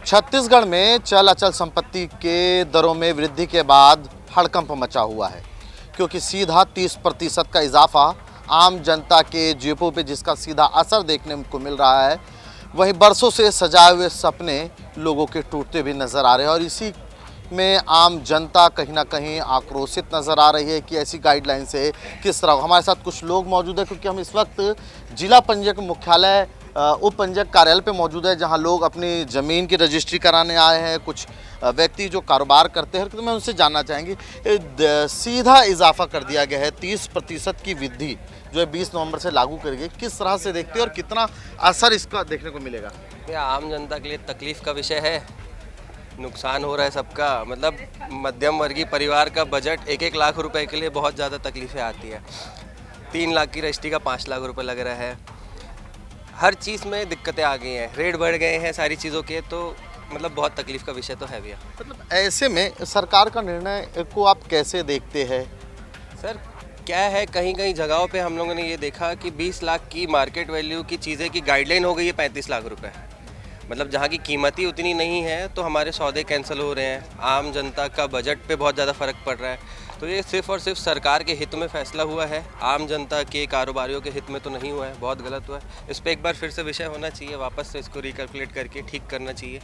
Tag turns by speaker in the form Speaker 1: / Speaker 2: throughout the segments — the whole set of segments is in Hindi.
Speaker 1: छत्तीसगढ़ में चल अचल संपत्ति के दरों में वृद्धि के बाद हड़कंप मचा हुआ है, क्योंकि सीधा 30% का इजाफा आम जनता के जेबों पे जिसका सीधा असर देखने को मिल रहा है, वहीं बरसों से सजाए हुए सपने लोगों के टूटते भी नजर आ रहे हैं। और इसी में आम जनता कहीं ना कहीं आक्रोशित नज़र आ रही है कि ऐसी गाइडलाइन से किस तरह। हमारे साथ कुछ लोग मौजूद है, क्योंकि हम इस वक्त जिला पंजीयक मुख्यालय उप पंजीयक कार्यालय पे मौजूद है, जहां लोग अपनी ज़मीन की रजिस्ट्री कराने आए हैं। कुछ व्यक्ति जो कारोबार करते हैं, तो मैं उनसे जानना चाहेंगे, सीधा इजाफा कर दिया गया है, 30% की वृद्धि जो है 20 नवंबर से लागू करेगी, किस तरह से देखते हैं और कितना असर इसका देखने को मिलेगा?
Speaker 2: आम जनता के लिए तकलीफ़ का विषय है, नुकसान हो रहा है सबका। मतलब मध्यम वर्गीय परिवार का बजट 1-1 लाख रुपए के लिए बहुत ज़्यादा तकलीफ़ें आती है। 3 लाख की रजिस्ट्री का 5 लाख रुपए लग रहा है। हर चीज़ में दिक्कतें आ गई हैं, रेट बढ़ गए हैं सारी चीज़ों के, तो मतलब बहुत तकलीफ़ का विषय तो है भैया।
Speaker 1: मतलब ऐसे में सरकार का निर्णय को आप कैसे देखते हैं?
Speaker 2: सर क्या है, कहीं कहीं जगहों पे हम लोगों ने ये देखा कि 20 लाख की मार्केट वैल्यू की चीज़ें की गाइडलाइन हो गई है 35 लाख रुपए। मतलब जहाँ की कीमत ही उतनी नहीं है, तो हमारे सौदे कैंसिल हो रहे हैं। आम जनता का बजट पे बहुत ज़्यादा फ़र्क पड़ रहा है। तो ये सिर्फ़ और सिर्फ सरकार के हित में फ़ैसला हुआ है, आम जनता के कारोबारियों के हित में तो नहीं हुआ है। बहुत गलत हुआ है। इस पर एक बार फिर से विषय होना चाहिए, वापस से इसको रिकैलकुलेट करके ठीक करना चाहिए।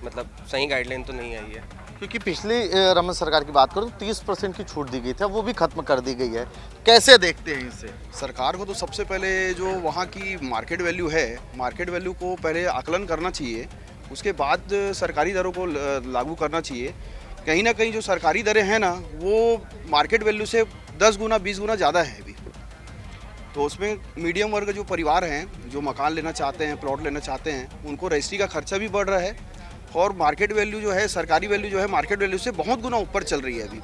Speaker 2: मतलब सही गाइडलाइन तो नहीं आई है।
Speaker 1: क्योंकि पिछली रमन सरकार की बात करूँ तो 30% की छूट दी गई थी, वो भी खत्म कर दी गई है। कैसे देखते हैं इसे?
Speaker 3: सरकार को तो सबसे पहले जो वहाँ की मार्केट वैल्यू है, मार्केट वैल्यू को पहले आकलन करना चाहिए, उसके बाद सरकारी दरों को लागू करना चाहिए। कहीं ना कहीं जो सरकारी दरें हैं ना, वो मार्केट वैल्यू से 10 गुना 20 गुना ज़्यादा है अभी। तो उसमें मीडियम वर्ग जो परिवार हैं, जो मकान लेना चाहते हैं, प्लॉट लेना चाहते हैं, उनको रजिस्ट्री का खर्चा भी बढ़ रहा है, और मार्केट वैल्यू जो है, सरकारी वैल्यू जो है, मार्केट वैल्यू से बहुत गुना ऊपर चल रही है अभी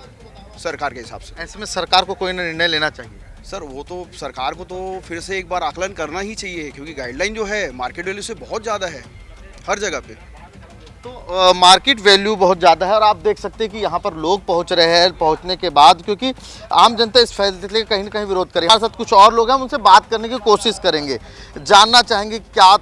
Speaker 3: सरकार के हिसाब से।
Speaker 1: ऐसे में सरकार को कोई निर्णय लेना चाहिए।
Speaker 3: सर वो तो सरकार को तो फिर से एक बार आकलन करना ही चाहिए, क्योंकि गाइडलाइन जो है मार्केट वैल्यू से बहुत ज़्यादा है हर जगह पे।
Speaker 1: तो मार्केट वैल्यू बहुत ज़्यादा है, और आप देख सकते हैं कि यहाँ पर लोग पहुँच रहे हैं। पहुँचने के बाद क्योंकि आम जनता इस फैसले का कहीं ना कहीं विरोध करेगी। हमारे साथ कुछ और लोग हैं, हम उनसे बात करने की कोशिश करेंगे, जानना चाहेंगे क्या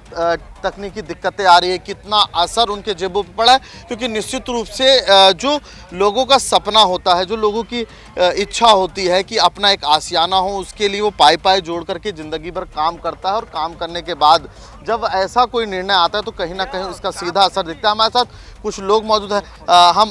Speaker 1: तकनीकी दिक्कतें आ रही है, कितना असर उनके जेबों पर पड़ा है। क्योंकि निश्चित रूप से जो लोगों का सपना होता है, जो लोगों की इच्छा होती है कि अपना एक आशियाना हो, उसके लिए वो पाई जोड़ करके ज़िंदगी भर काम करता है, और काम करने के बाद जब ऐसा कोई निर्णय आता है तो कहीं ना कहीं उसका सीधा असर दिखता है। हमारे साथ कुछ लोग मौजूद हैं,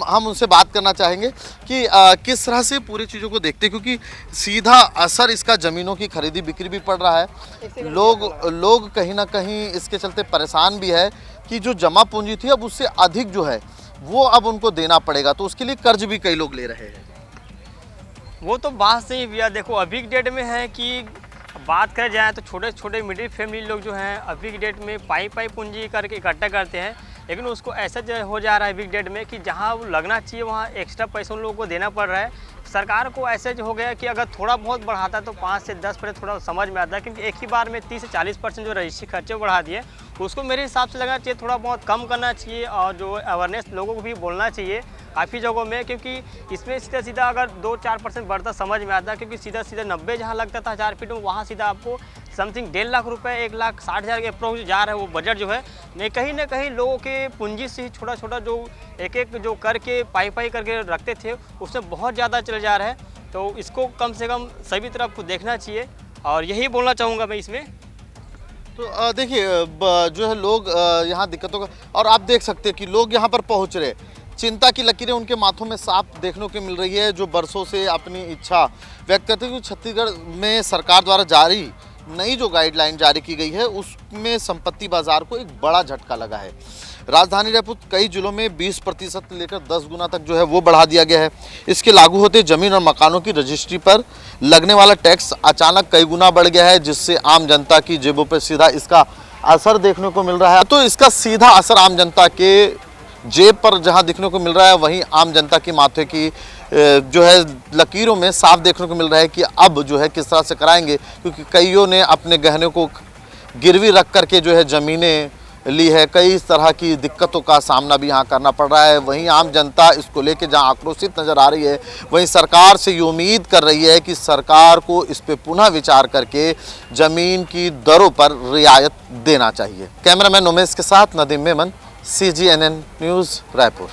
Speaker 1: हम उनसे बात करना चाहेंगे कि किस तरह से पूरी चीज़ों को देखते हैं, क्योंकि सीधा असर इसका ज़मीनों की खरीदी बिक्री भी पड़ रहा है। लोग कहीं ना कहीं इसके चलते परेशान भी है कि जो जमा पूंजी थी अब उससे अधिक जो है वो अब उनको देना पड़ेगा, तो उसके लिए कर्ज भी कई लोग ले रहे हैं।
Speaker 4: वो तो बात सही भैया। देखो अभी की डेट में है कि बात करें जाए तो छोटे छोटे मिडिल फैमिली लोग जो हैं अभी की डेट में पाई पूंजी करके इकट्ठा करते हैं, लेकिन उसको ऐसा जो हो जा रहा है अभी की डेट में कि जहाँ वो लगना चाहिए वहाँ एक्स्ट्रा पैसा उन लोगों को देना पड़ रहा है। सरकार को ऐसे जो हो गया कि अगर थोड़ा बहुत बढ़ाता तो 5 से 10% थोड़ा समझ में आता है, क्योंकि एक ही बार में 30 से 40% जो रजिस्ट्री खर्चे बढ़ा दिए, उसको मेरे हिसाब से लगना चाहिए थोड़ा बहुत कम करना चाहिए, और जो अवेयरनेस लोगों को भी बोलना चाहिए काफ़ी जगहों में, क्योंकि इसमें सीधा अगर 2-4% बढ़ता समझ में आता है। क्योंकि सीधा 90 जहाँ लगता था 4 फीट में, वहाँ सीधा आपको समथिंग 1.5 लाख रुपए 1,60,000 के अप्रोक्स जा रहा है वो बजट जो है। नहीं कहीं ना कहीं लोगों के पूंजी से ही छोटा जो एक जो करके पाई करके रखते थे, उसमें बहुत ज़्यादा चल जा रहा है। तो इसको कम से कम सभी तरफ को देखना चाहिए, और यही बोलना चाहूँगा मैं इसमें।
Speaker 1: तो देखिए जो है लोग यहाँ दिक्कतों का, और आप देख सकते हैं कि लोग यहाँ पर पहुँच रहे, चिंता की लकीरें उनके माथों में साफ देखने को मिल रही है, जो बरसों से अपनी इच्छा व्यक्त करते हैं कि छत्तीसगढ़ में सरकार द्वारा जारी नई जो गाइडलाइन जारी की गई है, उसमें संपत्ति बाजार को एक बड़ा झटका लगा है। राजधानी रायपुर कई जिलों में 20% लेकर 10 गुना तक जो है वो बढ़ा दिया गया है। इसके लागू होते जमीन और मकानों की रजिस्ट्री पर लगने वाला टैक्स अचानक कई गुना बढ़ गया है, जिससे आम जनता की जेबों पर सीधा इसका असर देखने को मिल रहा है। तो इसका सीधा असर आम जनता के जेब पर जहां दिखने को मिल रहा है, वहीं आम जनता की माथे की जो है लकीरों में साफ देखने को मिल रहा है कि अब जो है किस तरह से कराएंगे। क्योंकि कईयों ने अपने गहने को गिरवी रख करके जो है ज़मीनें ली है, कई तरह की दिक्कतों का सामना भी यहाँ करना पड़ रहा है। वहीं आम जनता इसको लेके जहाँ आक्रोशित नज़र आ रही है, वहीं सरकार से ये उम्मीद कर रही है कि सरकार को इस पे पुनः विचार करके ज़मीन की दरों पर रियायत देना चाहिए। कैमरामैन उमेश के साथ नदीम मेमन, CGNN न्यूज़ रायपुर।